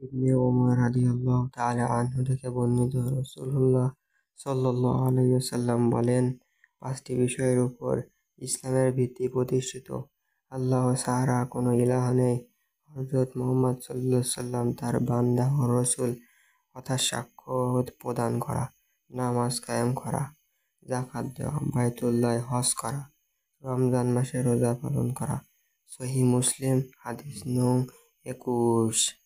ইবনে ওমর রাদিয়াল্লাহু তাআলা আনহু থেকে বর্ণিত, রাসূলুল্লাহ সাল্লাল্লাহু আলাইহি ওয়াসাল্লাম বলেন, পাঁচটি বিষয়ের উপর ইসলামের ভিত্তি প্রতিষ্ঠিত। আল্লাহ ছাড়া কোনো ইলাহ নেই। হযরত মুহাম্মদ সাল্লাল্লাহু আলাইহি ওয়াসাল্লাম তার বান্দা ও রাসূল কথার সাক্ষ্য প্রদান করা, নামাজ কায়েম করা, যাকাত দেওয়া, বাইতুল্লাহ হজ করা, রমজান মাসে রোজা পালন করা। সহিহ মুসলিম, হাদিস নং 21।